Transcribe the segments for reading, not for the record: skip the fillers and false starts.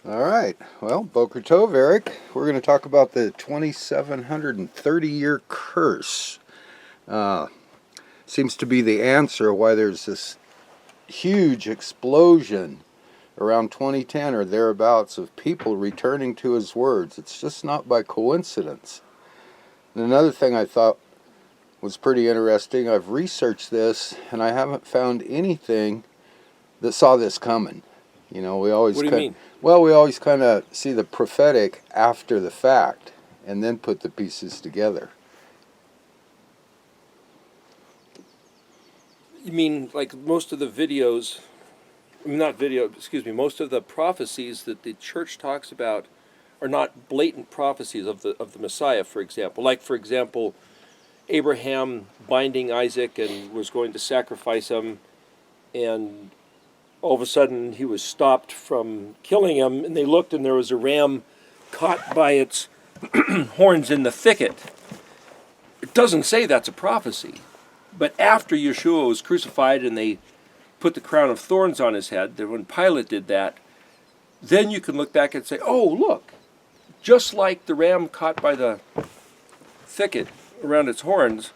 All right. Well, Boker Tov, Eric. We're going to talk about the 2,730-year curse. Seems to be the answer why there's this huge explosion around 2010 or thereabouts of people returning to his words. It's just not by coincidence. And another thing I thought was pretty interesting, I've researched this and I haven't found anything that saw this coming. You know, we always What do you mean? Well, we always kind of see the prophetic after the fact and then put the pieces together. You mean like most of the videos, most of the prophecies that the church talks about are not blatant prophecies of the Messiah, for example. Like, for example, Abraham binding Isaac and was going to sacrifice him, and all of a sudden he was stopped from killing him, and they looked and there was a ram caught by its horns in the thicket. It doesn't say that's a prophecy. But after Yeshua was crucified and they put the crown of thorns on his head, when Pilate did that, then you can look back and say, oh, look, just like the ram caught by the thicket around its horns,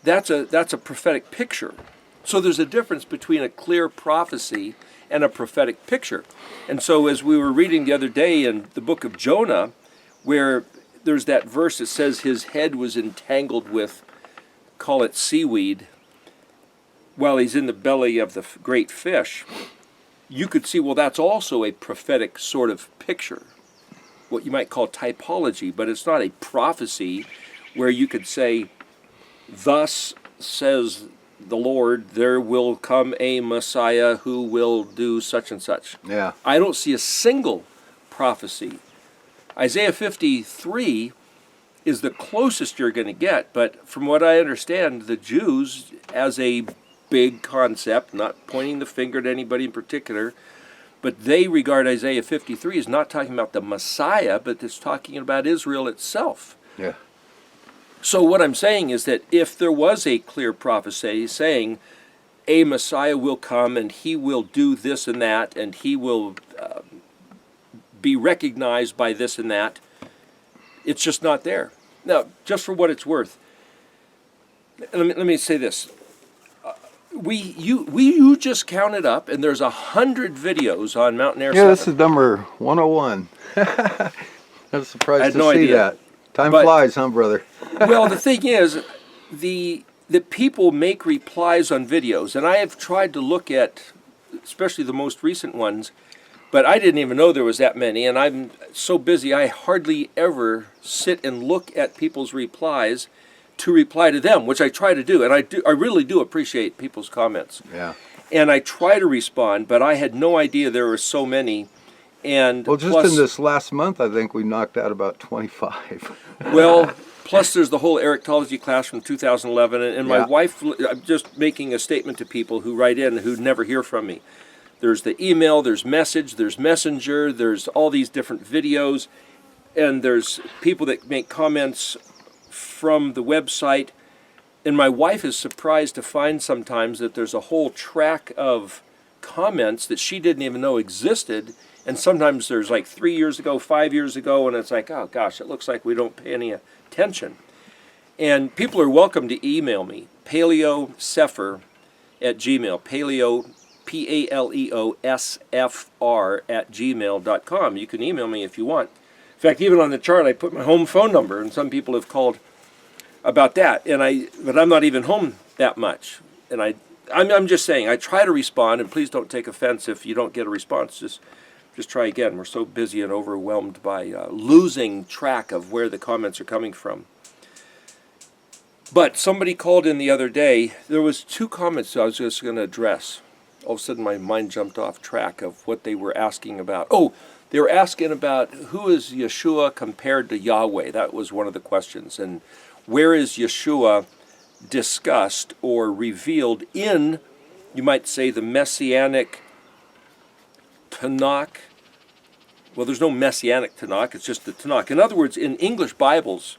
that's a prophetic picture. So there's a difference between a clear prophecy and a prophetic picture. And so as we were reading the other day in the book of Jonah, where there's that verse that says his head was entangled with, call it seaweed, while he's in the belly of the great fish, you could see, well, that's also a prophetic sort of picture, what you might call typology, but it's not a prophecy where you could say, thus says the Lord, there will come a Messiah who will do such and such. Yeah. I don't see a single prophecy. Isaiah 53 is the closest you're going to get, but from what I understand, the Jews, as a big concept, not pointing the finger at anybody in particular, but they regard Isaiah 53 as not talking about the Messiah, but it's talking about Israel itself. Yeah. So what I'm saying is that if there was a clear prophecy saying a Messiah will come and he will do this and that, and he will be recognized by this and that, it's just not there. Now, just for what it's worth, let me say this. You just counted up, and there's 100 videos on Mountain Air 7. Yeah, this is number 101. I was surprised I had to no see idea. that. Time flies, huh, brother? Well, the thing is, the people make replies on videos, and I have tried to look at, especially the most recent ones, but I didn't even know there was that many, and I'm so busy I hardly ever sit and look at people's replies to reply to them, which I try to do, and I really do appreciate people's comments. Yeah. And I try to respond, but I had no idea there were so many. And Well, just plus, in this last month, I think we knocked out about 25. well, plus there's the whole Erectology class from 2011, and my Yeah. wife, I'm just making a statement to people who write in who never hear from me. There's the email, there's message, there's messenger, there's all these different videos, and there's people that make comments from the website. And my wife is surprised to find sometimes that there's a whole track of comments that she didn't even know existed. And sometimes there's like 3 years ago, 5 years ago, and it's like, oh gosh, it looks like we don't pay any attention. And people are welcome to email me, paleosfr at gmail, paleo, PALEOSFR at gmail.com. You can email me if you want. In fact, even on the chart, I put my home phone number, and some people have called about that. But I'm not even home that much. And I'm just saying, I try to respond, and please don't take offense if you don't get a response. Just try again. We're so busy and overwhelmed by losing track of where the comments are coming from. But somebody called in the other day. There was 2 comments I was just going to address. All of a sudden, my mind jumped off track of what they were asking about. Oh, they were asking about who is Yeshua compared to Yahweh. That was one of the questions. And where is Yeshua discussed or revealed in, you might say, the Messianic Tanakh? Well, there's no Messianic Tanakh, it's just the Tanakh. In other words, in English Bibles,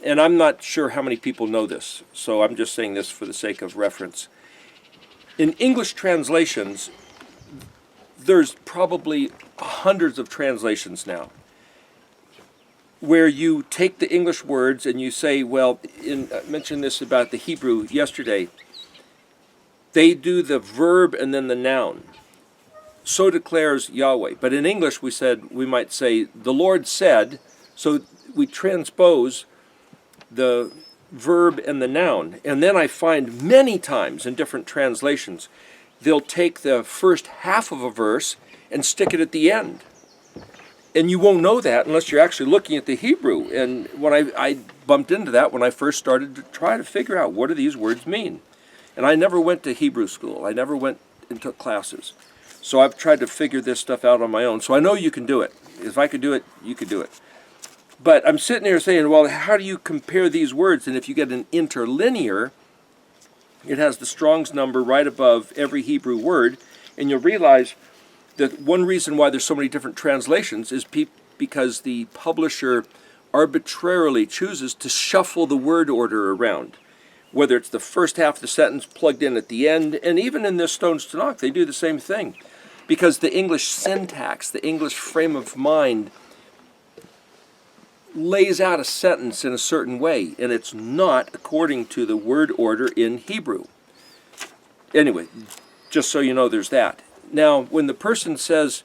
and I'm not sure how many people know this, so I'm just saying this for the sake of reference. In English translations, there's probably hundreds of translations now, where you take the English words and you say, well, I mentioned this about the Hebrew yesterday, they do the verb and then the noun. So declares Yahweh. But in English we might say, the Lord said, so we transpose the verb and the noun. And then I find many times in different translations, they'll take the first half of a verse and stick it at the end. And you won't know that unless you're actually looking at the Hebrew. And when I bumped into that when I first started to try to figure out what do these words mean. And I never went to Hebrew school. I never went and took classes. So I've tried to figure this stuff out on my own. So I know you can do it. If I could do it, you could do it. But I'm sitting here saying, well, how do you compare these words? And if you get an interlinear, it has the Strong's number right above every Hebrew word. And you'll realize that one reason why there's so many different translations is because the publisher arbitrarily chooses to shuffle the word order around. Whether it's the first half of the sentence plugged in at the end, and even in this Stone's Tanakh, they do the same thing. Because the English syntax, the English frame of mind, lays out a sentence in a certain way, and it's not according to the word order in Hebrew. Anyway, just so you know, there's that. Now, when the person says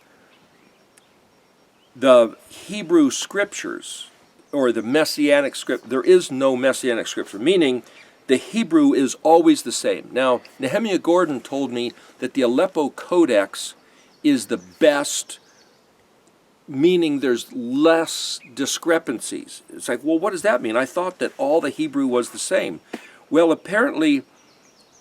the Hebrew scriptures, or the Messianic script, there is no Messianic scripture, meaning the Hebrew is always the same. Now, Nehemiah Gordon told me that the Aleppo Codex is the best, meaning there's less discrepancies. It's like, well, what does that mean? I thought that all the Hebrew was the same. Well, apparently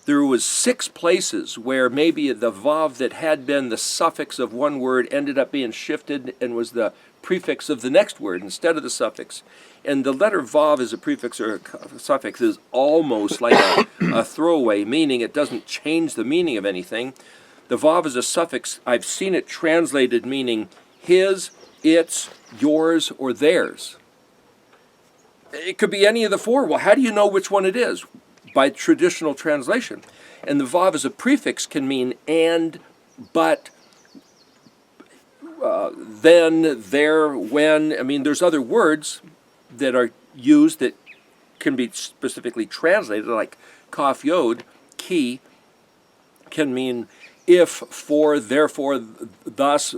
there was 6 places where maybe the vav that had been the suffix of one word ended up being shifted and was the prefix of the next word instead of the suffix. And the letter vav as a prefix or a suffix is almost like a throwaway, meaning it doesn't change the meaning of anything. The vav is a suffix. I've seen it translated meaning his, its, yours, or theirs. It could be any of the 4. Well, how do you know which one it is? By traditional translation. And the vav as a prefix can mean and, but, then, there, when. I mean, there's other words that are used that can be specifically translated, like kaf yod, ki, can mean if, for, therefore, thus,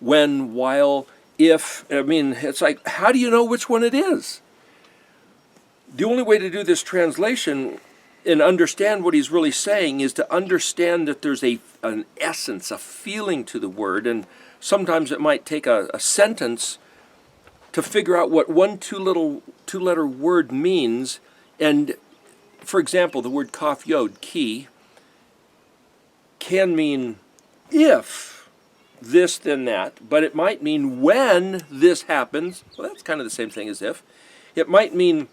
when, while, if. I mean, it's like, how do you know which one it is? The only way to do this translation and understand what he's really saying is to understand that there's an essence, a feeling to the word, and sometimes it might take a sentence to figure out what one two-letter word means. And, for example, the word kaf yod, ki, can mean if this, then that, but it might mean when this happens. Well, that's kind of the same thing as if. It might mean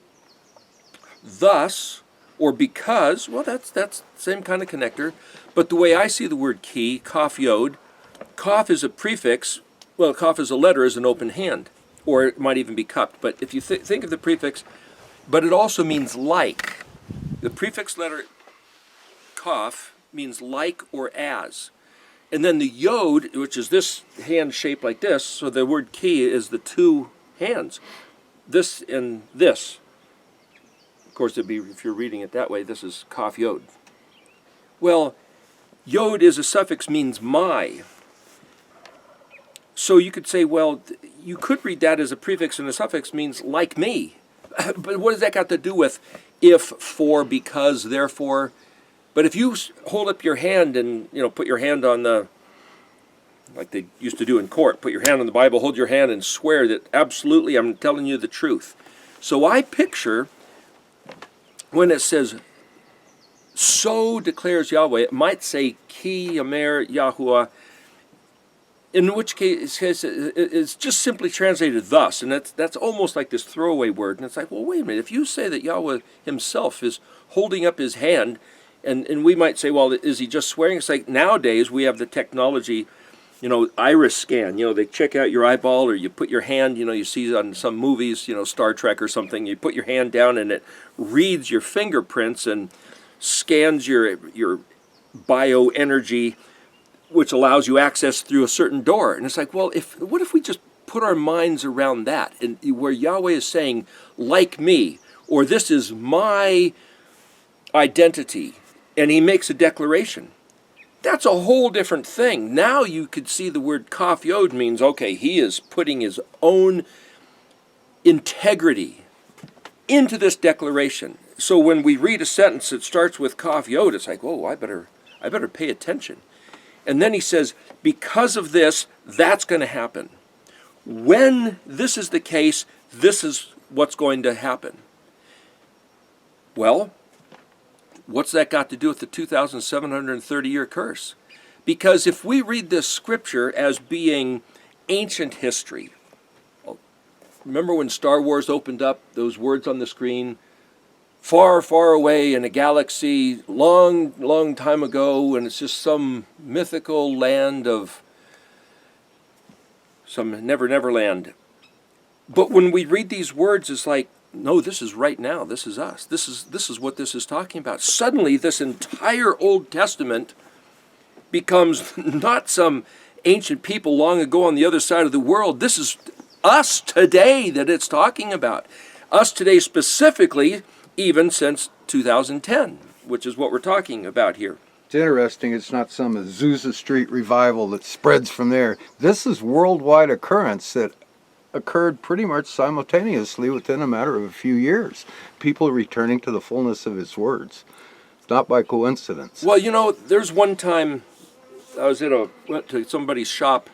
thus or because. Well, that's the same kind of connector. But the way I see the word ki, kaf yod, kaf is a prefix. Well, kaf is a letter, is an open hand, or it might even be cupped. But if you think of the prefix, but it also means like. The prefix letter kaf means like or as. And then the yod, which is this hand shaped like this, so the word ki is the 2 hands. This and this. Of course, it'd be, if you're reading it that way, this is kaf yod. Well, yod is a suffix, means my. So you could say, well, you could read that as a prefix and a suffix means like me. But what does that got to do with if, for, because, therefore? But if you hold up your hand and, put your hand on the, like they used to do in court, put your hand on the Bible, hold your hand and swear that absolutely I'm telling you the truth. So I picture when it says, so declares Yahweh, it might say, ki yamer Yahuwah, in which case it's just simply translated thus, and that's almost like this throwaway word. And it's like, well, wait a minute, if you say that Yahweh himself is holding up his hand, and we might say, well, is he just swearing? It's like nowadays we have the technology, iris scan. They check out your eyeball, or you put your hand, you see on some movies, Star Trek or something, you put your hand down and it reads your fingerprints and scans your bioenergy. which allows you access through a certain door. And it's like, well, what if we just put our minds around that, and where Yahweh is saying, like me, or this is my identity, and he makes a declaration. That's a whole different thing. Now you could see the word kaf yod means, okay, he is putting his own integrity into this declaration. So when we read a sentence that starts with kaf yod, it's like, whoa, I better pay attention. And then he says, because of this, that's going to happen. When this is the case, this is what's going to happen. Well, what's that got to do with the 2,730-year curse? Because if we read this scripture as being ancient history, remember when Star Wars opened up, those words on the screen, far, far away in a galaxy, long, long time ago, and it's just some mythical land of some never land. But when we read these words, it's like, no, this is right now. This is us. This is what this is talking about. Suddenly, this entire Old Testament becomes not some ancient people long ago on the other side of the world. This is us today that it's talking about. Us today specifically, even since 2010, which is what we're talking about here. It's interesting, it's not some Azusa Street revival that spreads from there. This is worldwide occurrence that occurred pretty much simultaneously within a matter of a few years. People returning to the fullness of his words. Not by coincidence. Well, there's one time I went to somebody's shop,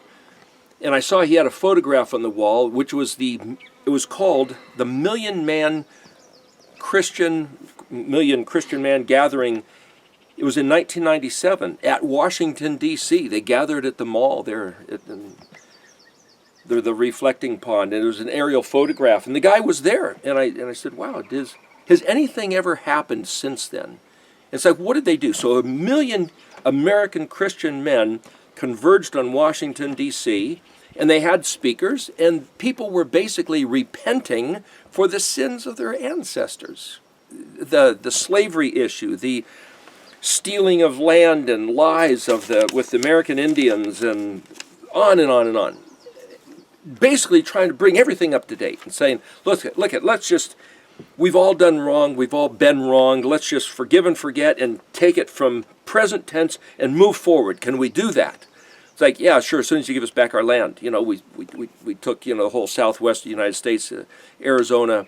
and I saw he had a photograph on the wall, which was it was called the Million Christian Man Gathering. It was in 1997 at Washington, D.C. They gathered at the mall there at the reflecting pond, and it was an aerial photograph, and the guy was there. And I said, wow, has anything ever happened since then? It's like, what did they do? So 1 million American Christian men converged on Washington, D.C., and they had speakers, and people were basically repenting for the sins of their ancestors. The slavery issue, the stealing of land and lies with the American Indians, and on and on and on. Basically trying to bring everything up to date and saying, look at, we've all done wrong, we've all been wrong, let's just forgive and forget and take it from present tense and move forward. Can we do that? It's like, yeah, sure, as soon as you give us back our land. We took, the whole southwest of the United States, Arizona,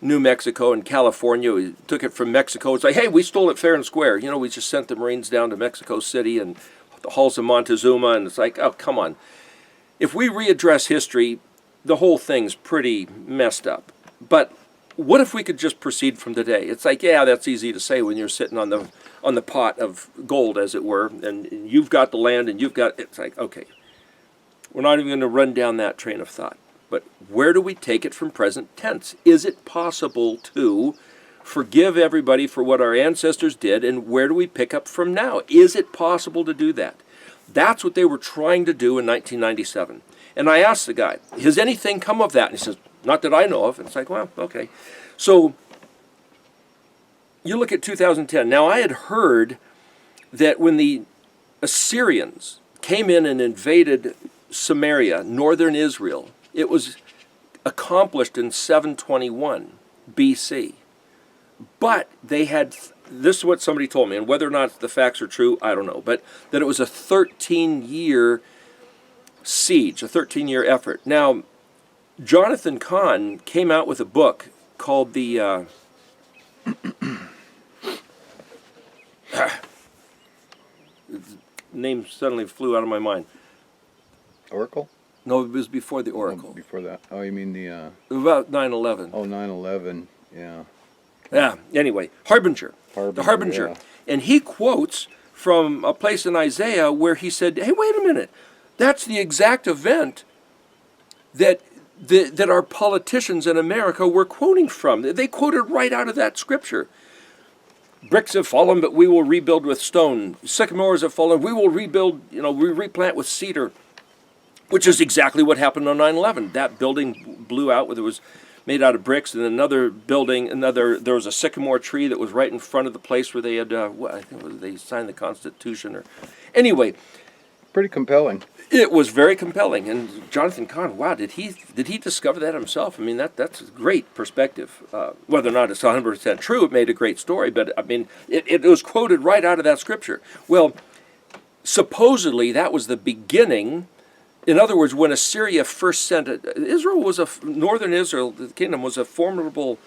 New Mexico, and California. We took it from Mexico. It's like, hey, we stole it fair and square. We just sent the Marines down to Mexico City and the halls of Montezuma, and it's like, oh, come on. If we readdress history, the whole thing's pretty messed up. But what if we could just proceed from today? It's like, yeah, that's easy to say when you're sitting on the pot of gold, as it were, and you've got the land, and it's like, okay, we're not even going to run down that train of thought. But where do we take it from present tense? Is it possible to forgive everybody for what our ancestors did, and where do we pick up from now? Is it possible to do that? That's what they were trying to do in 1997. And I asked the guy, has anything come of that? And he says, not that I know of. And it's like, well, okay. So you look at 2010. Now, I had heard that when the Assyrians came in and invaded Samaria, northern Israel, it was accomplished in 721 BC. But they had, this is what somebody told me, and whether or not the facts are true, I don't know, but that it was a 13-year siege, a 13-year effort. Now, Jonathan Cahn came out with a book called the name suddenly flew out of my mind. Oracle? No, it was before the Oracle. Oh, before that. Oh, you mean the... About 9/11. Oh, 9/11, yeah. Yeah, anyway, Harbinger. The Harbinger. Yeah. And he quotes from a place in Isaiah where he said, hey, wait a minute, that's the exact event that our politicians in America were quoting from. They quoted right out of that scripture. Bricks have fallen, but we will rebuild with stone. Sycamores have fallen, we will rebuild, we replant with cedar, which is exactly what happened on 9/11. That building blew out, it was made out of bricks, and another building, there was a sycamore tree that was right in front of the place where they had, I think they signed the Constitution. Anyway, Pretty compelling. It was very compelling, and Jonathan Cahn, wow, did he discover that himself? I mean, that's a great perspective. Whether or not it's 100% true, it made a great story, but I mean, it was quoted right out of that scripture. Well, supposedly that was the beginning. In other words, when Assyria first sent it, northern Israel, the kingdom, was a formidable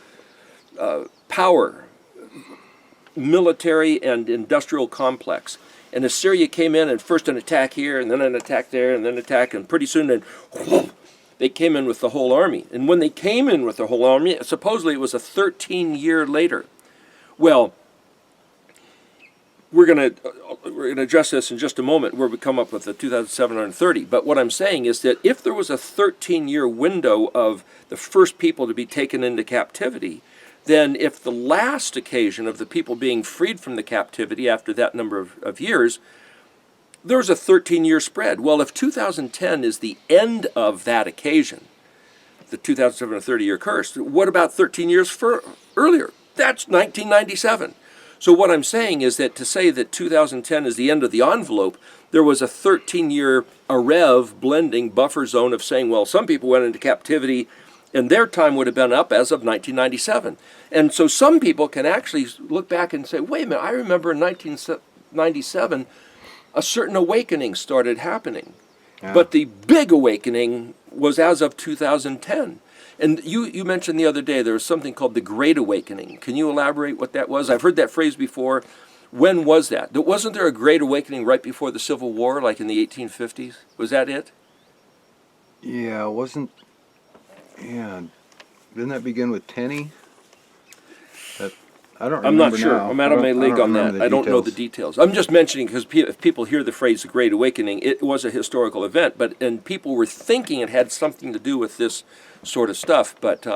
power, military and industrial complex. And Assyria came in, and first an attack here, and then an attack there, and then an attack, and pretty soon they came in with the whole army. And when they came in with the whole army, supposedly it was a 13-year later. Well, we're going to address this in just a moment, where we come up with the 2,730. But what I'm saying is that if there was a 13-year window of the first people to be taken into captivity, then if the last occasion of the people being freed from the captivity after that number of years, there's a 13-year spread. Well, if 2010 is the end of that occasion, the 2,730-year curse, what about 13 years earlier? That's 1997. So what I'm saying is that to say that 2010 is the end of the envelope, there was a 13-year Arev blending buffer zone of saying, well, some people went into captivity and their time would have been up as of 1997. And so some people can actually look back and say, wait a minute, I remember in 1997, a certain awakening started happening. Yeah. But the big awakening was as of 2010. And you mentioned the other day there was something called the Great Awakening. Can you elaborate what that was? I've heard that phrase before. When was that? Wasn't there a Great Awakening right before the Civil War, like in the 1850s? Was that it? Yeah, yeah. Didn't that begin with Tenney? I don't remember. I'm not sure. Now. I'm out of my league on that. I don't know the details. I'm just mentioning because if people hear the phrase the Great Awakening, it was a historical event, and people were thinking it had something to do with this sort of stuff, but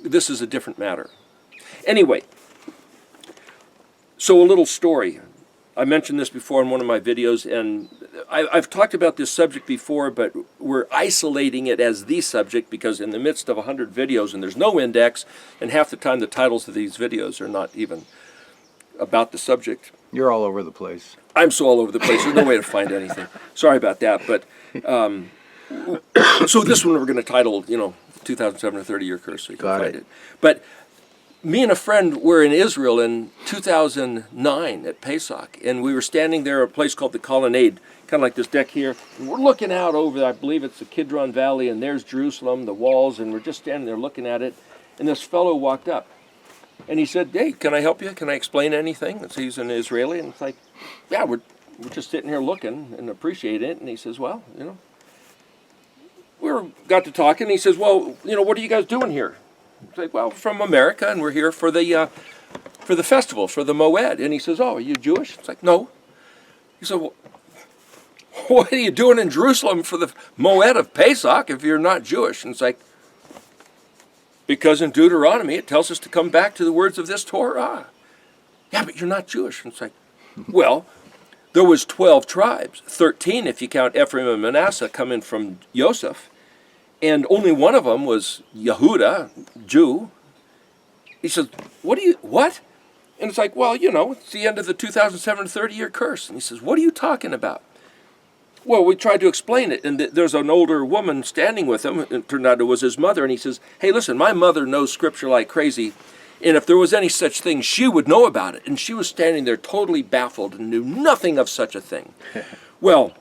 this is a different matter. Anyway, so a little story. I mentioned this before in one of my videos, and I've talked about this subject before, but we're isolating it as the subject because in the midst of 100 videos, and there's no index, and half the time the titles of these videos are not even about the subject. You're all over the place. I'm so all over the place, there's no way to find anything. Sorry about that, but so this one we're going to title, 2,730-year curse, so you can find it. But me and a friend were in Israel in 2009 at Pesach, and we were standing there at a place called the Colonnade, kind of like this deck here. And we're looking out over, I believe it's the Kidron Valley, and there's Jerusalem, the walls, and we're just standing there looking at it. And this fellow walked up, and he said, "Hey, can I help you? Can I explain anything?" And so he's an Israeli, and it's like, "Yeah, we're just sitting here looking and appreciate it." And he says, "Well, we got to talking." And he says, "Well, what are you guys doing here?" It's like, "Well, from America, and we're here for the festival, for the Moed." And he says, "Oh, are you Jewish?" It's like, "No." He said, "Well, what are you doing in Jerusalem for the Moed of Pesach if you're not Jewish?" And it's like, "Because in Deuteronomy it tells us to come back to the words of this Torah." "Yeah, but you're not Jewish." And it's like, "Well, there was 12 tribes, 13 if you count Ephraim and Manasseh coming from Joseph. And only one of them was Yehuda, Jew." He says, what? And it's like, "Well, it's the end of the 2,730-year curse." And he says, "What are you talking about?" Well, we tried to explain it, and there's an older woman standing with him, and it turned out it was his mother, and he says, "Hey, listen, my mother knows Scripture like crazy, and if there was any such thing, she would know about it." And she was standing there totally baffled and knew nothing of such a thing. Well,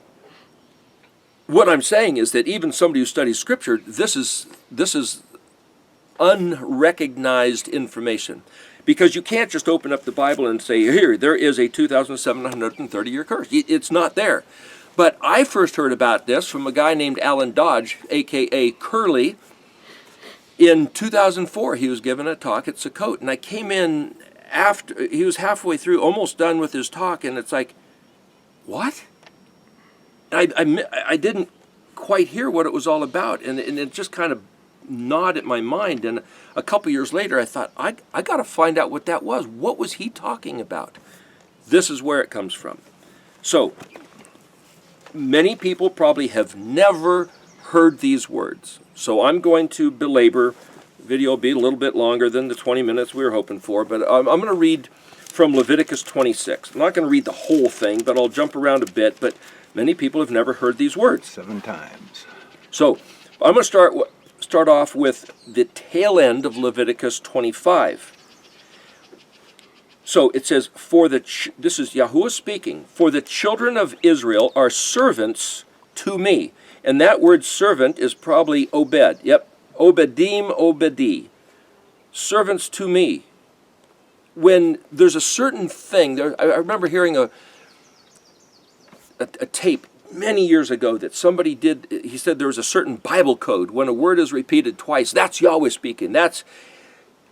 what I'm saying is that even somebody who studies Scripture, this is unrecognized information. Because you can't just open up the Bible and say, here, there is a 2,730-year curse. It's not there. But I first heard about this from a guy named Alan Dodge, a.k.a. Curly. In 2004, he was giving a talk at Sukkot, and I came in after, he was halfway through, almost done with his talk, and it's like, what? I didn't quite hear what it was all about, and it just kind of gnawed at my mind. And a couple years later, I thought, I got to find out what that was. What was he talking about? This is where it comes from. So, many people probably have never heard these words. So I'm going to belabor. The video will be a little bit longer than the 20 minutes we were hoping for, but I'm going to read from Leviticus 26. I'm not going to read the whole thing, but I'll jump around a bit. But Many people have never heard these words. 7 times. So I'm going to start off with the tail end of Leviticus 25. So it says, this is Yahuwah speaking, "For the children of Israel are servants to me." And that word servant is probably Obed. Yep, Obedim, Obedi. Servants to me. When there's a certain thing, I remember hearing a tape many years ago that somebody did. He said there was a certain Bible code. When a word is repeated twice, that's Yahweh speaking. That's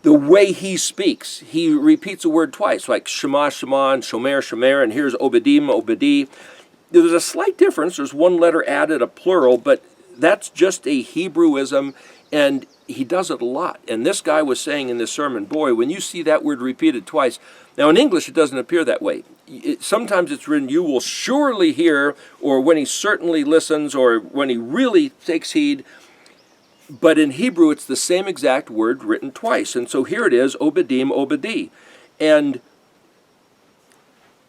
the way he speaks. He repeats a word twice, like Shema, Shema, and Shomer, Shomer, and here's Obedim, Obedi. There's a slight difference. There's one letter added, a plural, but that's just a Hebrewism, and he does it a lot. And this guy was saying in this sermon, boy, when you see that word repeated twice, now in English it doesn't appear that way. Sometimes it's written, "You will surely hear," or "when he certainly listens," or "when he really takes heed." But in Hebrew, it's the same exact word written twice. And so here it is, Obedim, Obedi,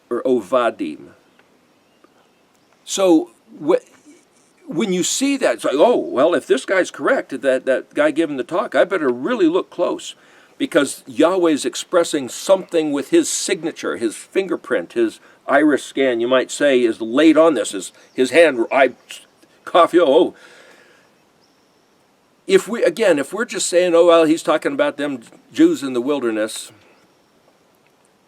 or Ovadim. So when you see that, it's like, oh, well, if this guy's correct, that guy giving the talk, I better really look close. Because Yahweh is expressing something with his signature, his fingerprint, his iris scan, you might say, is laid on this. His hand, If we're just saying, oh, well, he's talking about them Jews in the wilderness,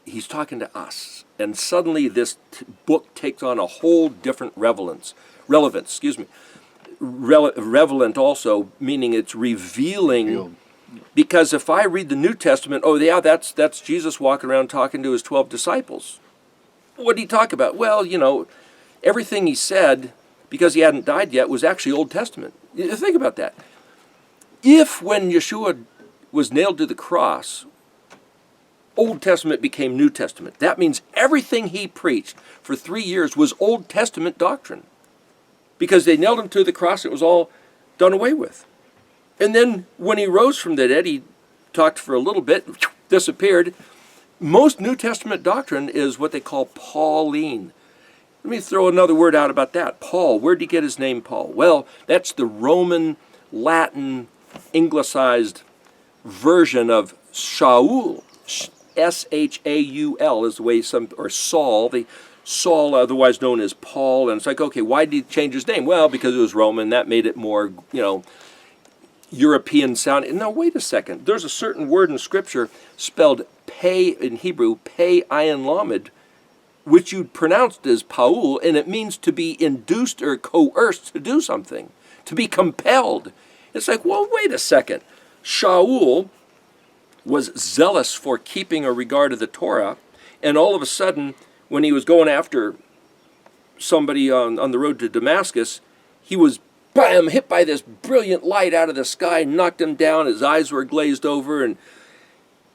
he's talking to us. And suddenly this book takes on a whole different relevance, relevant also, meaning it's revealing. Because if I read the New Testament, oh yeah, that's Jesus walking around talking to his 12 disciples. What did he talk about? Well, everything he said, because he hadn't died yet, was actually Old Testament. Think about that. If when Yeshua was nailed to the cross, Old Testament became New Testament, that means everything he preached for 3 years was Old Testament doctrine. Because they nailed him to the cross, it was all done away with. And then when he rose from the dead, he talked for a little bit, disappeared. Most New Testament doctrine is what they call Pauline. Let me throw another word out about that. Paul, where did he get his name Paul? Well, that's the Roman, Latin, Anglicized version of Shaul. S-H-A-U-L is the way or Saul, Saul, otherwise known as Paul. And it's like, okay, why did he change his name? Well, because it was Roman. That made it more, European sounding. Now, wait a second. There's a certain word in Scripture spelled pei in Hebrew, pei ayin lamed, which you pronounced as Paul, and it means to be induced or coerced to do something, to be compelled. It's like, well, wait a second. Shaul was zealous for keeping a regard of the Torah, and all of a sudden, when he was going after somebody on the road to Damascus, he was hit by this brilliant light out of the sky, knocked him down, his eyes were glazed over, and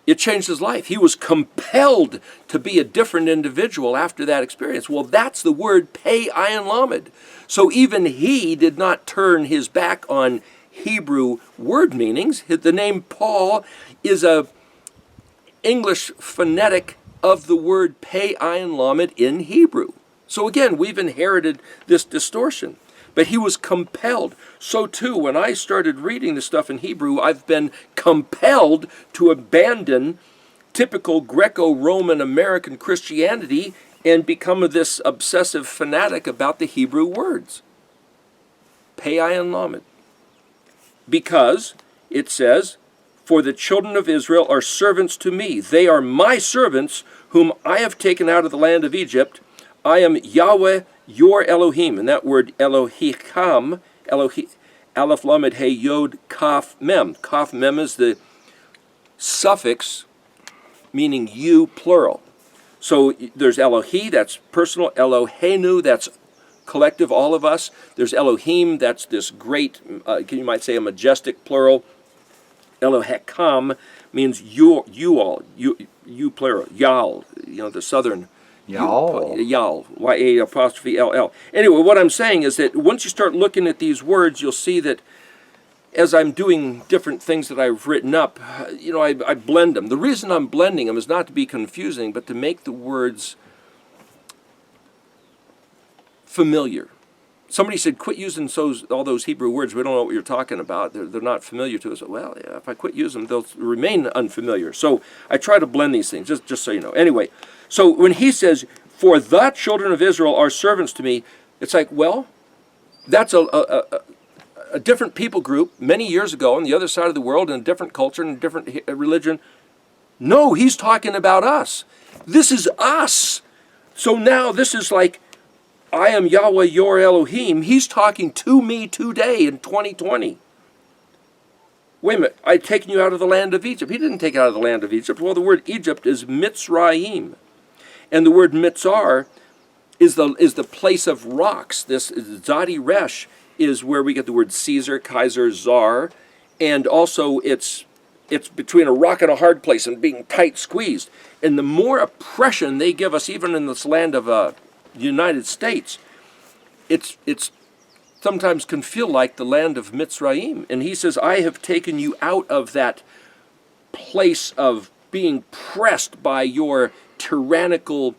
it changed his life. He was compelled to be a different individual after that experience. Well, that's the word pei ayin lamed. So even he did not turn his back on Hebrew word meanings. The name Paul is a English phonetic of the word pei ayin lamed in Hebrew. So again, we've inherited this distortion. But he was compelled. So too, when I started reading the stuff in Hebrew, I've been compelled to abandon typical Greco-Roman American Christianity and become this obsessive fanatic about the Hebrew words. Pei ayin lamed. Because it says, "For the children of Israel are servants to me. They are my servants whom I have taken out of the land of Egypt. I am Yahweh, your Elohim." And that word Elohikam, Aleph Lamed He Yod Kaf Mem. Kaf Mem is the suffix meaning you, plural. So there's Elohi, that's personal. Elohenu, that's collective, all of us. There's Elohim, that's this great, you might say a majestic plural. Elohekam means you all, you plural. Yal, the southern. Y'all. Y'all, Y-A''L-L. Anyway, what I'm saying is that once you start looking at these words, you'll see that as I'm doing different things that I've written up, I blend them. The reason I'm blending them is not to be confusing, but to make the words familiar. Somebody said, quit using all those Hebrew words. We don't know what you're talking about. They're not familiar to us. Well, yeah, if I quit using them, they'll remain unfamiliar. So I try to blend these things, just so you know. Anyway, so when he says, for the children of Israel are servants to me, it's like, well, that's a different people group many years ago on the other side of the world in a different culture and a different religion. No, he's talking about us. This is us. So now this is like, I am Yahweh your Elohim. He's talking to me today in 2020. Wait a minute, I've taken you out of the land of Egypt. He didn't take out of the land of Egypt. Well, the word Egypt is Mitzrayim. And the word Mitzar is the place of rocks. This Zadi Resh is where we get the word Caesar, Kaiser, Czar. And also it's between a rock and a hard place and being tight squeezed. And the more oppression they give us, even in this land of United States, it's sometimes can feel like the land of Mitzrayim. And he says, I have taken you out of that place of being pressed by your tyrannical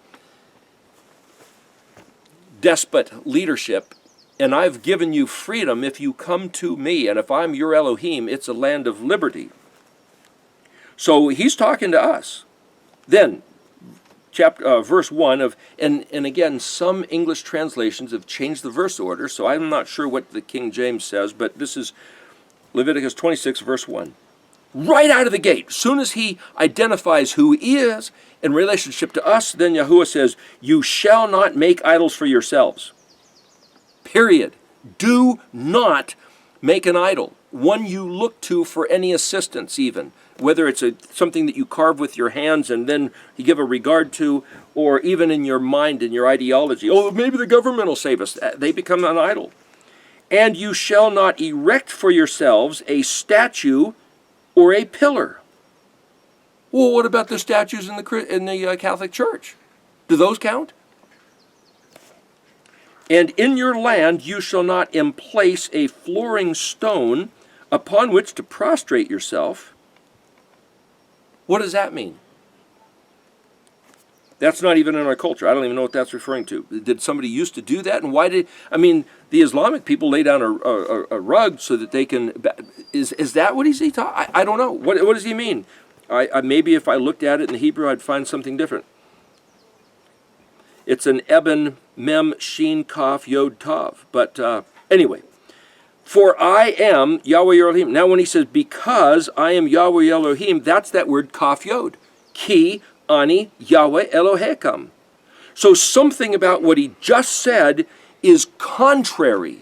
despot leadership, and I've given you freedom if you come to me, and if I'm your Elohim, it's a land of liberty. So he's talking to us. Then, verse 1 of, and again, some English translations have changed the verse order, so I'm not sure what the King James says, but this is Leviticus 26, verse 1. Right out of the gate, soon as he identifies who he is in relationship to us, then Yahuwah says, you shall not make idols for yourselves. Period. Do not make an idol, one you look to for any assistance even, whether it's something that you carve with your hands and then you give a regard to, or even in your mind, in your ideology. Oh, maybe the government will save us. They become an idol. And you shall not erect for yourselves a statue or a pillar. Well, what about the statues in the Catholic Church? Do those count? And in your land you shall not emplace a flooring stone upon which to prostrate yourself. What does that mean? That's not even in our culture. I don't even know what that's referring to. Did somebody used to do that? And why did, the Islamic people lay down a rug so that they can, is that what he's talking? I don't know. What does he mean? Maybe if I looked at it in the Hebrew, I'd find something different. It's an Eben, Mem, Shin, Kaf, Yod, Tav. But anyway, for I am Yahweh your Elohim. Now when he says, because I am Yahweh your Elohim, that's that word Kaf, Yod. Ki, Ani, Yahweh Elohekam. So something about what he just said is contrary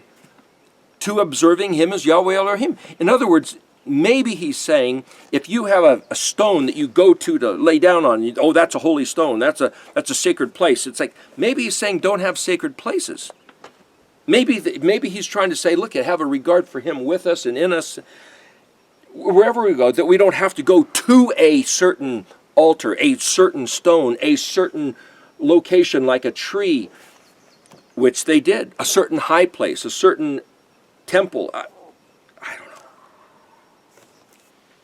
to observing him as Yahweh Elohim. In other words, maybe he's saying, if you have a stone that you go to lay down on, oh, that's a holy stone, that's a sacred place. It's like, maybe he's saying don't have sacred places. Maybe he's trying to say, look, have a regard for him with us and in us, wherever we go, that we don't have to go to a certain altar, a certain stone, a certain location like a tree, which they did, a certain high place, a certain temple. I don't know.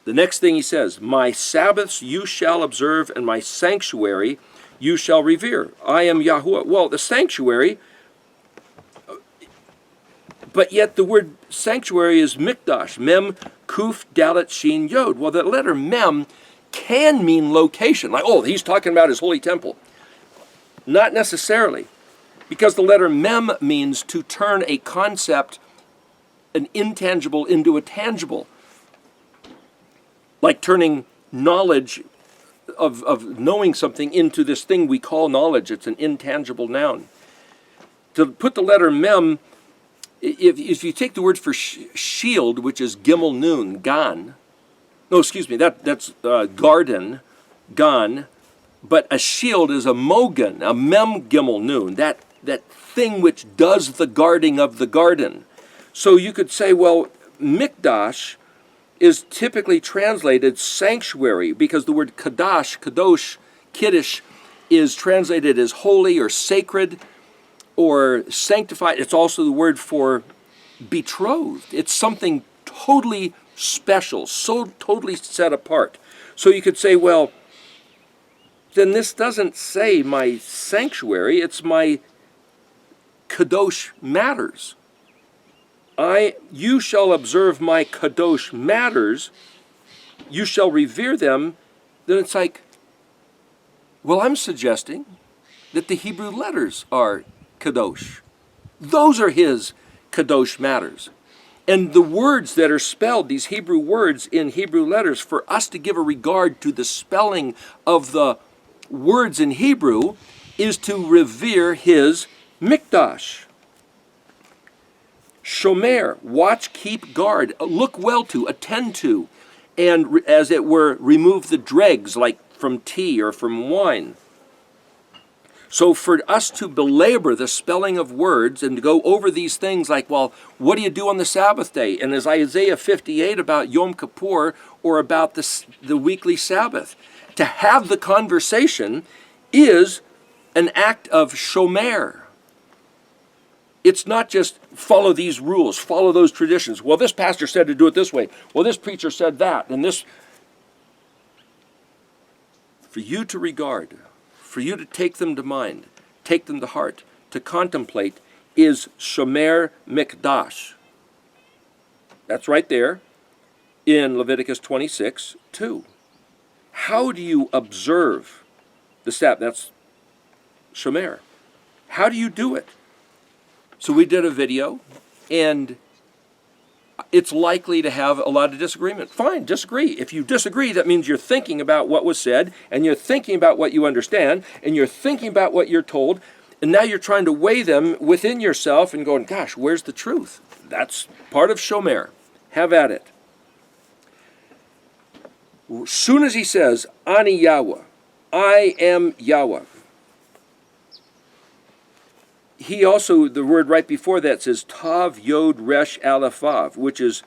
The next thing he says, my Sabbaths you shall observe, and my sanctuary you shall revere. I am Yahuwah. Well, the sanctuary, but yet the word sanctuary is mikdash, mem, kuf, dalet, shin, yod. Well, the letter mem can mean location. Like, oh, he's talking about his holy temple. Not necessarily. Because the letter mem means to turn a concept, an intangible, into a tangible. Like turning knowledge of knowing something into this thing we call knowledge. It's an intangible noun. To put the letter mem, if you take the word for shield, which is gimel nun, gan, no, excuse me, that's garden, gan, but a shield is a mogan, a mem gimel nun, that thing which does the guarding of the garden. So you could say, well, mikdash is typically translated sanctuary, because the word kadash, kadosh, kiddush, is translated as holy or sacred or sanctified. It's also the word for betrothed. It's something totally special, so totally set apart. So you could say, well, then this doesn't say my sanctuary, it's my kadosh matters. You shall observe my kadosh matters, you shall revere them, then it's like, well, I'm suggesting that the Hebrew letters are kadosh. Those are his kadosh matters. And the words that are spelled, these Hebrew words in Hebrew letters, for us to give a regard to the spelling of the words in Hebrew is to revere his mikdash. Shomer, watch, keep, guard, look well to, attend to, and as it were, remove the dregs like from tea or from wine. So for us to belabor the spelling of words and to go over these things like, well, what do you do on the Sabbath day? And is Isaiah 58 about Yom Kippur or about the weekly Sabbath? To have the conversation is an act of shomer. It's not just follow these rules, follow those traditions. Well, this pastor said to do it this way. Well, this preacher said that. And this, for you to regard, for you to take them to mind, take them to heart, to contemplate, is shomer mikdash. That's right there in Leviticus 26:2. How do you observe the Sabbath? That's shomer. How do you do it? So we did a video, and it's likely to have a lot of disagreement. Fine, disagree. If you disagree, that means you're thinking about what was said, and you're thinking about what you understand, and you're thinking about what you're told, and now you're trying to weigh them within yourself and going, gosh, where's the truth? That's part of shomer. Have at it. As soon as he says, Ani Yahweh, I am Yahweh, he also, the word right before that says Tav Yod Resh Aleph Vav, which is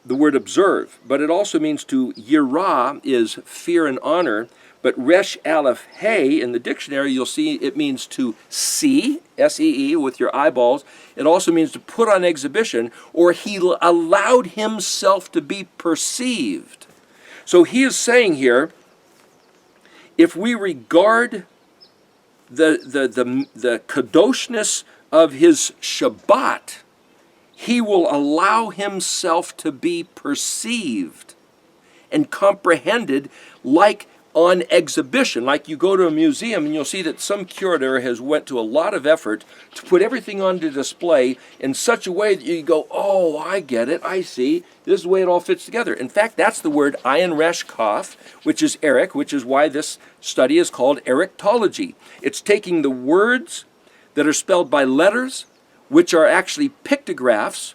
the word observe, but it also means to yirah is fear and honor, but Resh Aleph Hey in the dictionary you'll see it means to see, S-E-E, with your eyeballs. It also means to put on exhibition, or he allowed himself to be perceived. So he is saying here, if we regard the kadoshness of his Shabbat, he will allow himself to be perceived and comprehended like on exhibition. Like you go to a museum and you'll see that some curator has went to a lot of effort to put everything on display in such a way that you go, oh, I get it, I see. This is the way it all fits together. In fact, that's the word ayin resh kaf, which is Eric, which is why this study is called Erictology. It's taking the words that are spelled by letters, which are actually pictographs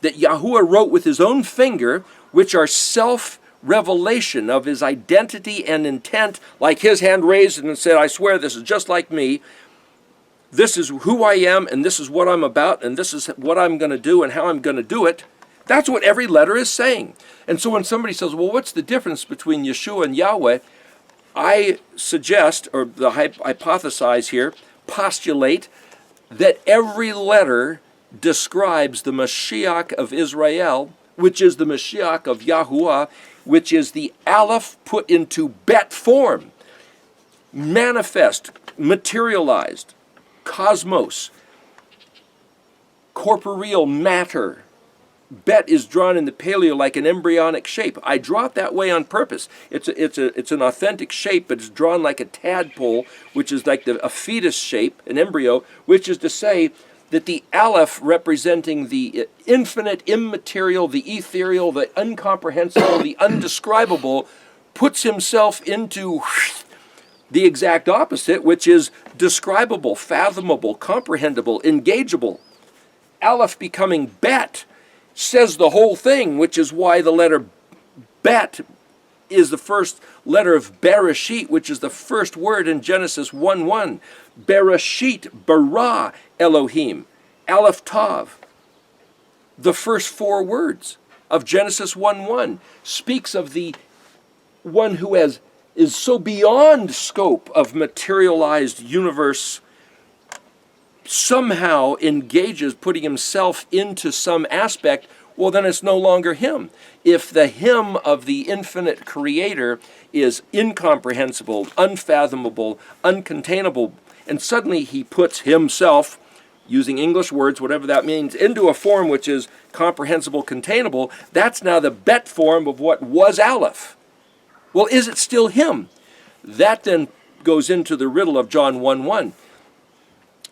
that Yahuwah wrote with his own finger, which are self-revelation of his identity and intent, like his hand raised and said, I swear this is just like me. This is who I am, and this is what I'm about, and this is what I'm going to do and how I'm going to do it. That's what every letter is saying. And so when somebody says, well, what's the difference between Yeshua and Yahweh? I suggest, or the hypothesize here, postulate that every letter describes the Mashiach of Israel, which is the Mashiach of Yahuwah, which is the Aleph put into bet form, manifest, materialized, cosmos, corporeal matter. Bet is drawn in the paleo like an embryonic shape. I draw it that way on purpose. It's an authentic shape, but it's drawn like a tadpole, which is like a fetus shape, an embryo, which is to say that the Aleph representing the infinite, immaterial, the ethereal, the incomprehensible, the undescribable, puts himself into the exact opposite, which is describable, fathomable, comprehensible, engageable. Aleph becoming Bet says the whole thing, which is why the letter Bet is the first letter of Bereshit, which is the first word in Genesis 1:1. Bereshit, bara Elohim, Aleph Tav. The first four words of Genesis 1:1 speaks of the one who is so beyond scope of materialized universe, somehow engages putting himself into some aspect. Well, then it's no longer him. If the him of the infinite creator is incomprehensible, unfathomable, uncontainable, and suddenly he puts himself using English words, whatever that means, into a form which is comprehensible, containable, that's now the bet form of what was Aleph. Well, is it still him? That then goes into the riddle of John 1:1.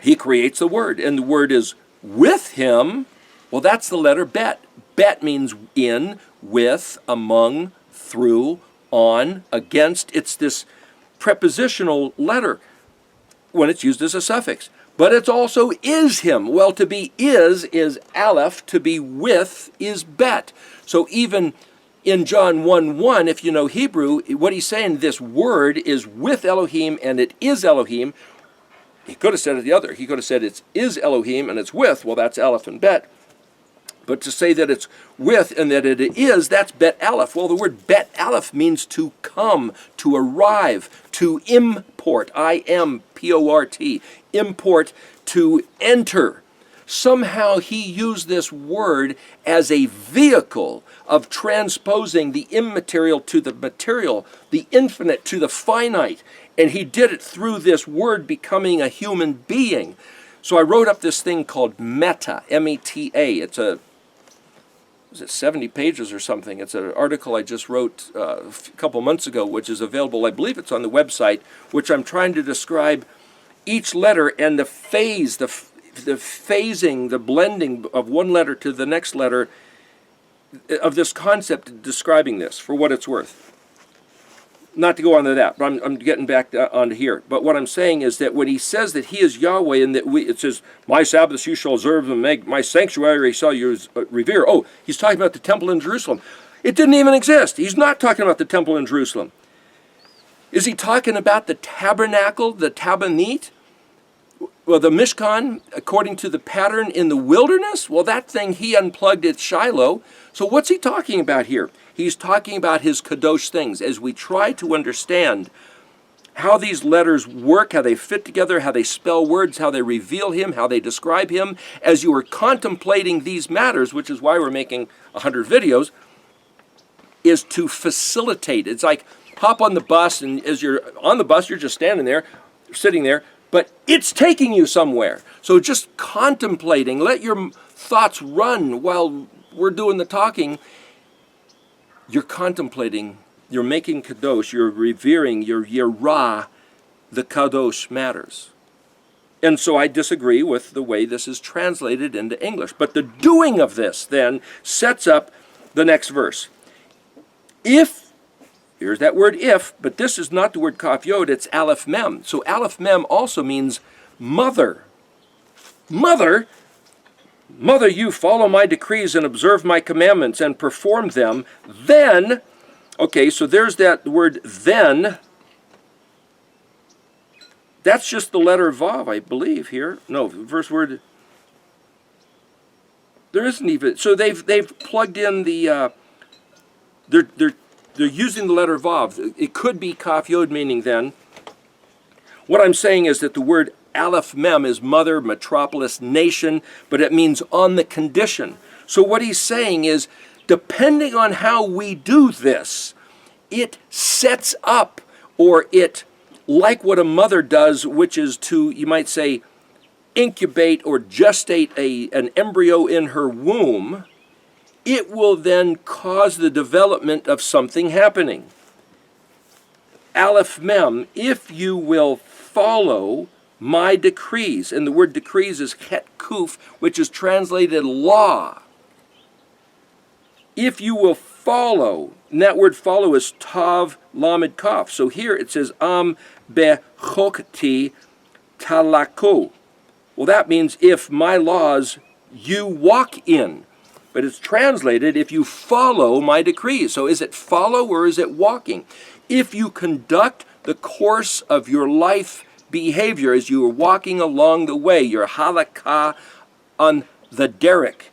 He creates the word, and the word is with him. Well, that's the letter bet. Bet means in, with, among, through, on, against. It's this prepositional letter when it's used as a suffix. But it's also is him. Well, to be is Aleph. To be with is bet. So even in John 1:1, if you know Hebrew, what he's saying, this word is with Elohim and it is Elohim. He could have said it the other. He could have said it is Elohim and it's with. Well, that's Aleph and bet. But to say that it's with and that it is, that's bet Aleph. Well, the word bet Aleph means to come, to arrive, to import. I-M-P-O-R-T. Import, to enter. Somehow he used this word as a vehicle of transposing the immaterial to the material, the infinite to the finite. And he did it through this word becoming a human being. So I wrote up this thing called Meta, M-E-T-A. It's a 70 pages or something. It's an article I just wrote a couple months ago, which is available. I believe it's on the website, which I'm trying to describe each letter and the phase, the phasing, the blending of one letter to the next letter of this concept describing this, for what it's worth. Not to go on to that, but I'm getting back onto here. But what I'm saying is that when he says that he is Yahweh and that it says, my Sabbaths you shall observe and make my sanctuary shall you revere. Oh, he's talking about the temple in Jerusalem. It didn't even exist. He's not talking about the temple in Jerusalem. Is he talking about the tabernacle, the tabanit? Well, the Mishkan, according to the pattern in the wilderness? Well, that thing he unplugged at Shiloh. So what's he talking about here? He's talking about his kadosh things. As we try to understand how these letters work, how they fit together, how they spell words, how they reveal him, how they describe him, as you are contemplating these matters, which is why we're making 100 videos, is to facilitate. It's like hop on the bus, and as you're on the bus, you're just standing there, sitting there, but it's taking you somewhere. So just contemplating, let your thoughts run while we're doing the talking. You're contemplating, you're making kadosh, you're revering, you're yirah, the kadosh matters. And so I disagree with the way this is translated into English. But the doing of this then sets up the next verse. If, here's that word if, but this is not the word kaf yod, it's aleph mem. So aleph mem also means mother. Mother? Mother, you follow my decrees and observe my commandments and perform them, then, okay, so there's that word then. That's just the letter Vav, I believe, here. No, first word, there isn't even, so they've plugged in the, they're using the letter Vav. It could be kaf yod, meaning then. What I'm saying is that the word Aleph Mem is mother, metropolis, nation, but it means on the condition. So what he's saying is, depending on how we do this, it sets up, or it, like what a mother does, which is to, you might say, incubate or gestate an embryo in her womb, it will then cause the development of something happening. Aleph Mem, if you will follow my decrees, and the word decrees is het kuf, which is translated law. If you will follow, and that word follow is tav lamed kaf. So here it says am bechokti talako. Well, that means if my laws you walk in. But it's translated if you follow my decrees. So is it follow or is it walking? If you conduct the course of your life behavior as you are walking along the way, your halakha on the derek,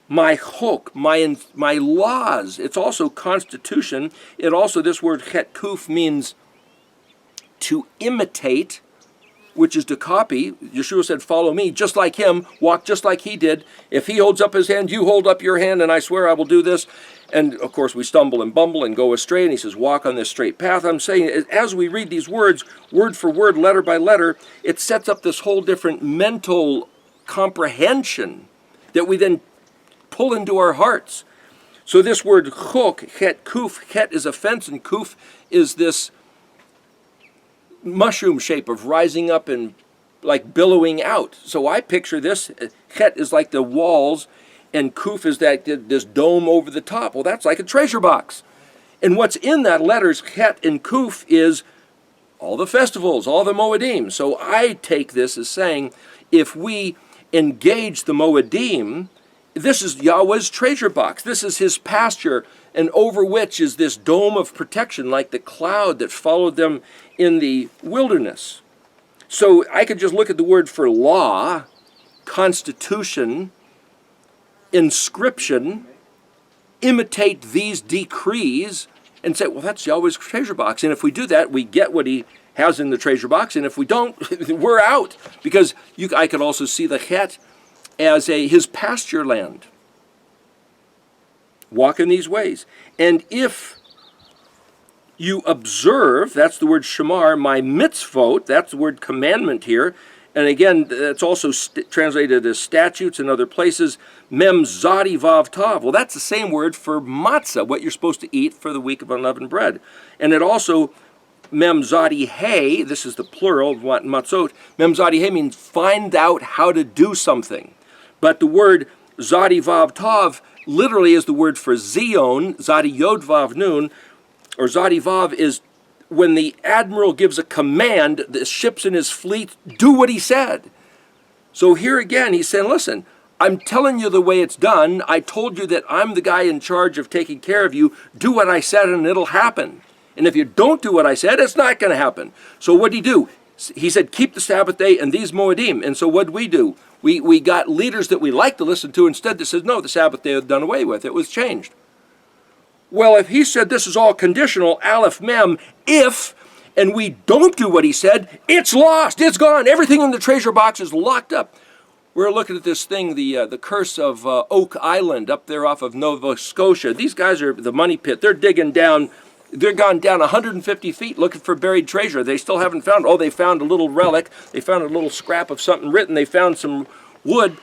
my chok, my laws. It's also constitution. It also, this word het kuf means to imitate, which is to copy. Yeshua said, follow me, just like him, walk just like he did. If he holds up his hand, you hold up your hand, and I swear I will do this. And, of course, we stumble and bumble and go astray, and he says, walk on this straight path. I'm saying, as we read these words, word for word, letter by letter, it sets up this whole different mental comprehension that we then pull into our hearts. So this word chok, chet, kuf, chet is a fence, and kuf is this mushroom shape of rising up and like billowing out. So I picture this, chet is like the walls, and kuf is that this dome over the top. Well, that's like a treasure box. And what's in that letters, chet and kuf, is all the festivals, all the Moedim. So I take this as saying, if we engage the Moedim, this is Yahweh's treasure box. This is his pasture, and over which is this dome of protection, like the cloud that followed them in the wilderness. So I could just look at the word for law, constitution, inscription, imitate these decrees, and say, well, that's Yahweh's treasure box. And if we do that, we get what he has in the treasure box. And if we don't, we're out. Because I could also see the chet as his pasture land. Walk in these ways. And if you observe, that's the word shamar, my mitzvot, that's the word commandment here. And again, that's also translated as statutes in other places. Mem zadi vav tav. Well, that's the same word for matzah, what you're supposed to eat for the week of unleavened bread. And it also, mem zadi hey, this is the plural of matzot. Mem zadi hey means find out how to do something. But the word zadi vav tav literally is the word for zion, zadi yod vav nun, or zadi vav is when the admiral gives a command, the ships in his fleet do what he said. So here again, he's saying, listen, I'm telling you the way it's done. I told you that I'm the guy in charge of taking care of you. Do what I said and it'll happen. And if you don't do what I said, it's not going to happen. So what did he do? He said, keep the Sabbath day and these Moedim. And so what did we do? We got leaders that we like to listen to instead that says, no, the Sabbath day was done away with. It was changed. Well, if he said this is all conditional, aleph mem, if, and we don't do what he said, it's lost, it's gone. Everything in the treasure box is locked up. We're looking at this thing, the curse of Oak Island up there off of Nova Scotia. These guys are the money pit. They're digging down. They're gone down 150 feet looking for buried treasure. They still haven't found. Oh, they found a little relic. They found a little scrap of something written. They found some wood.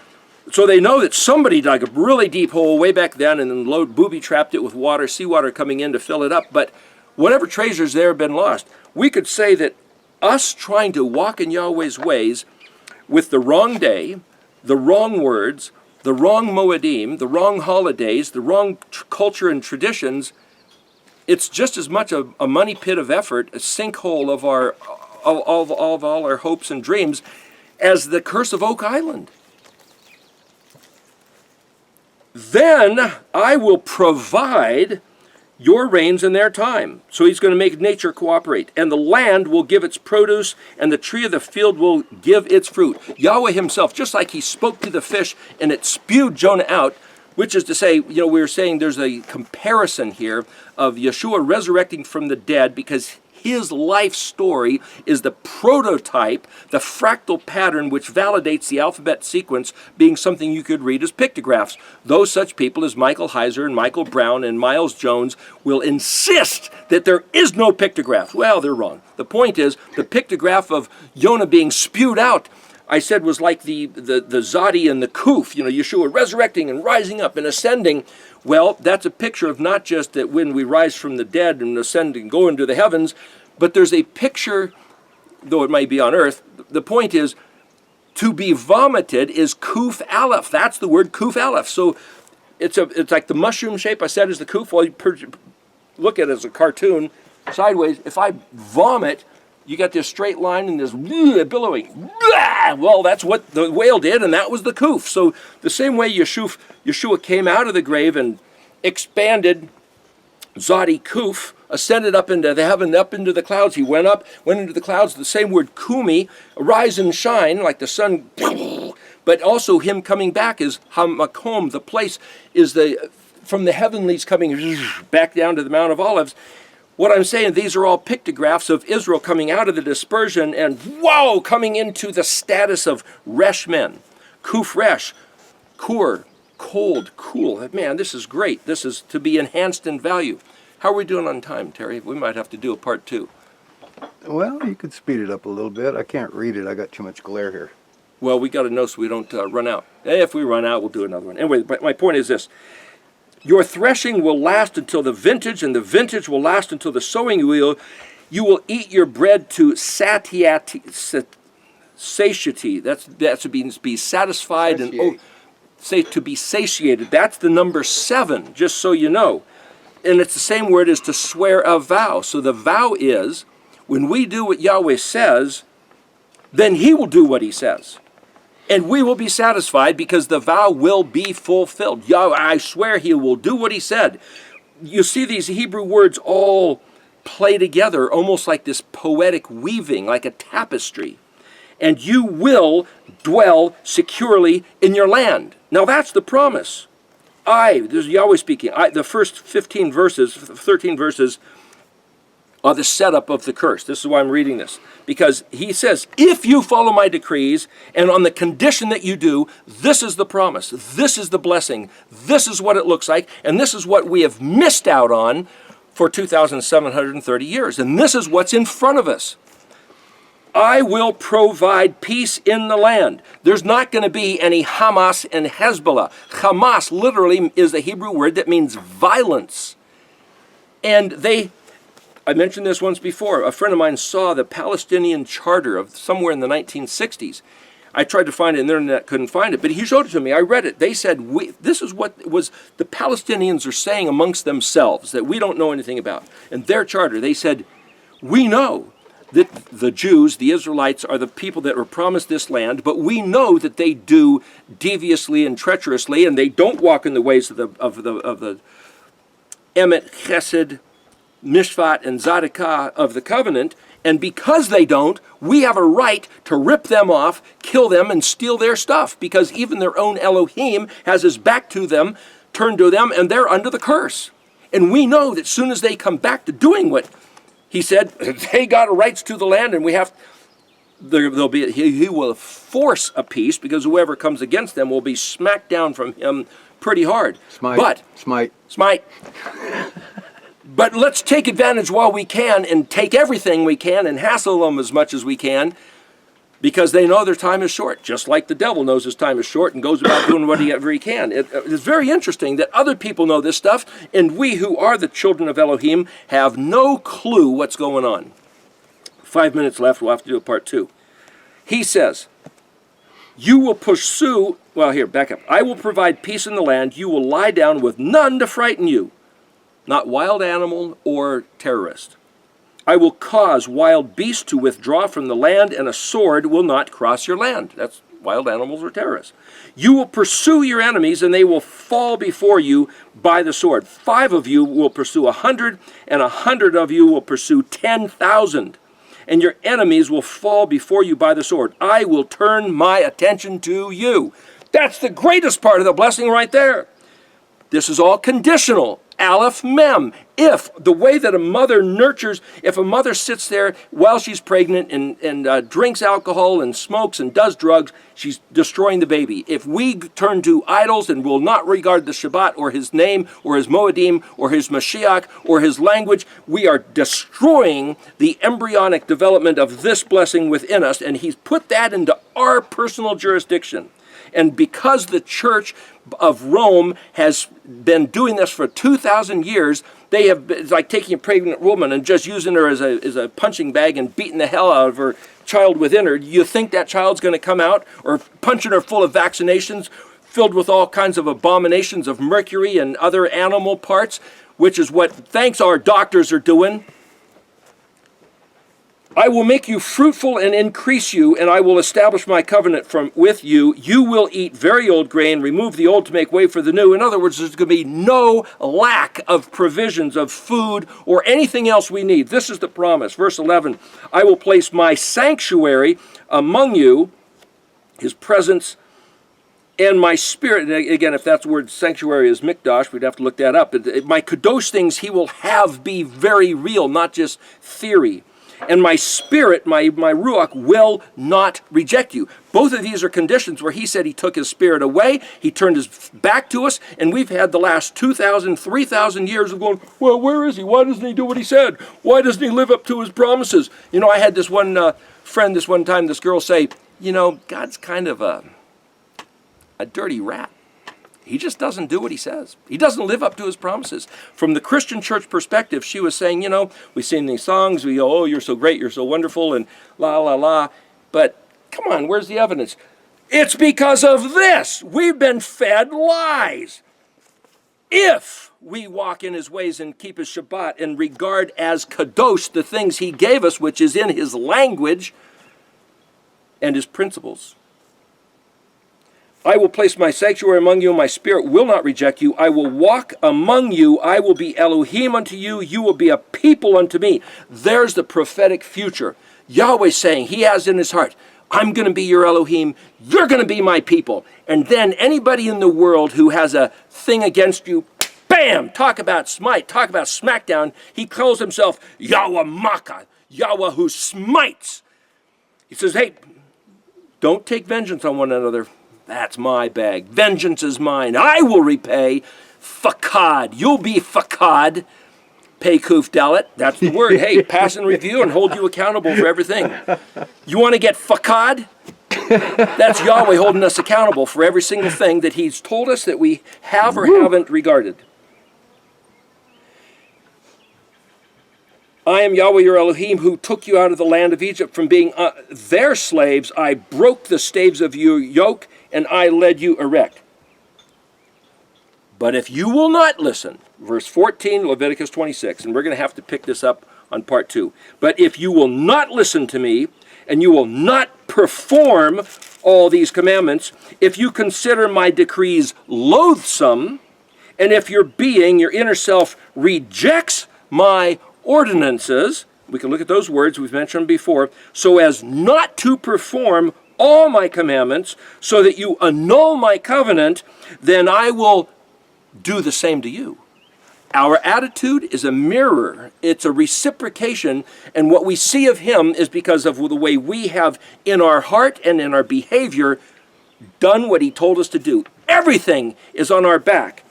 So they know that somebody dug a really deep hole way back then and then booby-trapped it with water, seawater coming in to fill it up. But whatever treasures there have been lost, we could say that us trying to walk in Yahweh's ways with the wrong day, the wrong words, the wrong Moedim, the wrong holidays, the wrong culture and traditions, it's just as much a money pit of effort, a sinkhole of all our hopes and dreams as the curse of Oak Island. Then I will provide your rains in their time. So he's going to make nature cooperate. And the land will give its produce, and the tree of the field will give its fruit. Yahweh himself, just like he spoke to the fish and it spewed Jonah out, which is to say, we were saying there's a comparison here of Yeshua resurrecting from the dead because his life story is the prototype, the fractal pattern which validates the alphabet sequence being something you could read as pictographs. Those such people as Michael Heiser and Michael Brown and Miles Jones will insist that there is no pictograph. Well, they're wrong. The point is, the pictograph of Jonah being spewed out, I said, was like the Zadi and the Kuf, Yeshua resurrecting and rising up and ascending. Well, that's a picture of not just that when we rise from the dead and ascend and go into the heavens, but there's a picture, though it might be on earth, the point is, to be vomited is Kuf Aleph. That's the word Kuf Aleph. So it's like the mushroom shape I said is the Kuf. Well, you look at it as a cartoon sideways. If I vomit, you got this straight line and this billowing. Well, that's what the whale did, and that was the Kuf. So the same way Yeshua came out of the grave and expanded Zadi Kuf, ascended up into the heaven, up into the clouds. He went into the clouds. The same word kumi, arise and shine, like the sun. But also him coming back is hamakom. The place is from the heavenlies coming back down to the Mount of Olives. What I'm saying, these are all pictographs of Israel coming out of the dispersion and, whoa, coming into the status of resh men. Kuf resh, kur, cold, cool. Man, this is great. This is to be enhanced in value. How are we doing on time, Terry? We might have to do a part 2. Well, you could speed it up a little bit. I can't read it. I got too much glare here. Well, we got to know so we don't run out. If we run out, we'll do another one. Anyway, my point is this. Your threshing will last until the vintage, and the vintage will last until the sowing wheel. You will eat your bread to satiety. That's to be satisfied and say to be satiated. That's the number 7, just so you know. And it's the same word as to swear a vow. So the vow is, when we do what Yahweh says, then he will do what he says. And we will be satisfied because the vow will be fulfilled. Yahweh, I swear he will do what he said. You see these Hebrew words all play together, almost like this poetic weaving, like a tapestry. And you will dwell securely in your land. Now that's the promise. This is Yahweh speaking. The first 13 verses are the setup of the curse. This is why I'm reading this. Because he says, if you follow my decrees, and on the condition that you do, this is the promise. This is the blessing. This is what it looks like. And this is what we have missed out on for 2,730 years. And this is what's in front of us. I will provide peace in the land. There's not going to be any Hamas and Hezbollah. Hamas literally is a Hebrew word that means violence. And I mentioned this once before. A friend of mine saw the Palestinian charter of somewhere in the 1960s. I tried to find it on the internet, couldn't find it, but he showed it to me. I read it. They said, this is what was the Palestinians are saying amongst themselves that we don't know anything about. In their charter, they said, we know that the Jews, the Israelites, are the people that were promised this land, but we know that they do deviously and treacherously, and they don't walk in the ways of the Emet, Chesed, Mishpat, and Zadokah of the covenant, and because they don't, we have a right to rip them off, kill them, and steal their stuff, because even their own Elohim has his back to them, turned to them, and they're under the curse. And we know that as soon as they come back to doing what he said, they got rights to the land, and he will force a peace, because whoever comes against them will be smacked down from him pretty hard. Smite. But let's take advantage while we can and take everything we can and hassle them as much as we can, because they know their time is short, just like the devil knows his time is short and goes about doing whatever he can. It's very interesting that other people know this stuff, and we who are the children of Elohim have no clue what's going on. 5 minutes left. We'll have to do a part 2. He says, you will pursue, back up. I will provide peace in the land. You will lie down with none to frighten you, not wild animal or terrorist. I will cause wild beasts to withdraw from the land, and a sword will not cross your land. That's wild animals or terrorists. You will pursue your enemies, and they will fall before you by the sword. 5 of you will pursue 100, and 100 of you will pursue 10,000. And your enemies will fall before you by the sword. I will turn my attention to you. That's the greatest part of the blessing right there. This is all conditional. Aleph, Mem. If the way that a mother nurtures, if a mother sits there while she's pregnant and drinks alcohol and smokes and does drugs, she's destroying the baby. If we turn to idols and will not regard the Shabbat or his name or his Moedim or his Mashiach or his language, we are destroying the embryonic development of this blessing within us, and he's put that into our personal jurisdiction. And because the Church of Rome has been doing this for 2,000 years, they have been, it's like taking a pregnant woman and just using her as a punching bag and beating the hell out of her child within her. You think that child's going to come out, or punching her full of vaccinations filled with all kinds of abominations of mercury and other animal parts, which is what, thanks, our doctors are doing. I will make you fruitful and increase you, and I will establish my covenant with you. You will eat very old grain, remove the old to make way for the new. In other words, there's going to be no lack of provisions of food or anything else we need. This is the promise. Verse 11, I will place my sanctuary among you, his presence And my spirit, and again, if that word sanctuary is mikdash, we'd have to look that up. My kadosh things he will have be very real, not just theory. And my spirit, my ruach, will not reject you. Both of these are conditions where he said he took his spirit away, he turned his back to us, and we've had the last 2,000, 3,000 years of going, well, where is he? Why doesn't he do what he said? Why doesn't he live up to his promises? You know, I had this one friend this one time, this girl say, you know, God's kind of a dirty rat. He just doesn't do what he says. He doesn't live up to his promises. From the Christian church perspective, she was saying, you know, we sing these songs, we go, oh, you're so great, you're so wonderful, and la, la, la. But come on, where's the evidence? It's because of this. We've been fed lies. If we walk in his ways and keep his Shabbat and regard as kadosh the things he gave us, which is in his language and his principles. I will place my sanctuary among you, and my spirit will not reject you. I will walk among you. I will be Elohim unto you. You will be a people unto me. There's the prophetic future. Yahweh saying, he has in his heart, I'm going to be your Elohim. You're going to be my people. And then anybody in the world who has a thing against you, bam, talk about smite, talk about smackdown. He calls himself Yahweh Makkah, Yahweh who smites. He says, hey, don't take vengeance on one another. That's my bag. Vengeance is mine. I will repay. Fakad. You'll be fakad. Pei kuf dalet. That's the word. Hey, pass and review and hold you accountable for everything. You want to get fakad? That's Yahweh holding us accountable for every single thing that he's told us that we have or haven't regarded. I am Yahweh your Elohim who took you out of the land of Egypt from being their slaves. I broke the staves of your yoke and I led you erect. But if you will not listen, verse 14, Leviticus 26, and we're going to have to pick this up on part 2. But if you will not listen to me and you will not perform all these commandments, if you consider my decrees loathsome, and if your being, your inner self, rejects my ordinances, we can look at those words we've mentioned before, so as not to perform all my commandments, so that you annul my covenant, then I will do the same to you. Our attitude is a mirror. It's a reciprocation, and what we see of him is because of the way we have in our heart and in our behavior done what he told us to do. Everything is on our back.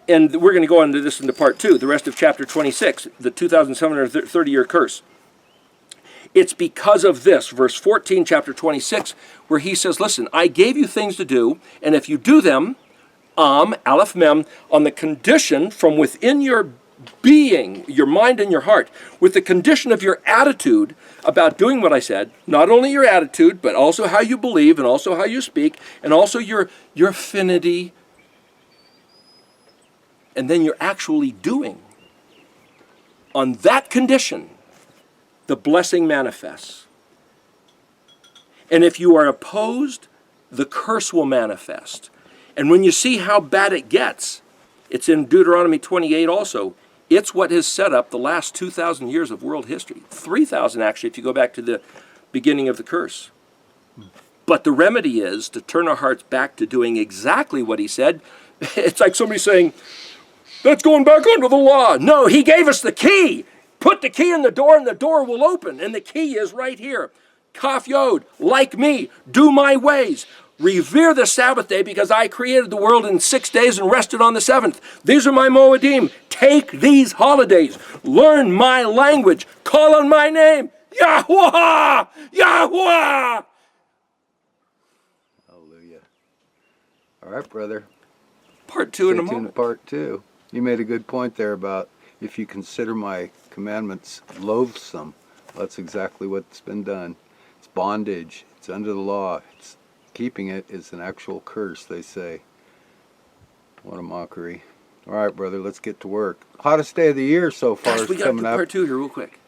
And we're going to go into this into part 2, the rest of chapter 26, the 2,730-year curse. It's because of this, verse 14, chapter 26, where he says, listen, I gave you things to do, and if you do them, Aleph Mem, on the condition from within your being, your mind and your heart, with the condition of your attitude about doing what I said, not only your attitude, but also how you believe, and also how you speak, and also your affinity, and then you're actually doing. On that condition, the blessing manifests. And if you are opposed, the curse will manifest. And when you see how bad it gets, it's in Deuteronomy 28 also. It's what has set up the last 2,000 years of world history. 3,000 actually, if you go back to the beginning of the curse. But the remedy is to turn our hearts back to doing exactly what he said. It's like somebody saying, that's going back under the law. No, he gave us the key. Put the key in the door and the door will open. And the key is right here. Kaf Yod, like me, do my ways. Revere the Sabbath day because I created the world in 6 days and rested on the 7th. These are my Moedim. Take these holidays. Learn my language. Call on my name. Yahweh! Yahweh! Hallelujah. All right, brother. Part 2 in a Stay tuned moment. to part 2. You made a good point there about if you consider my commandments loathsome. That's exactly what's been done. It's bondage. It's under the law. It's keeping it is an actual curse, they say. What a mockery. All right, brother, let's get to work. Hottest day of the year so far Gosh, is we got to coming do up. part 2 here real quick.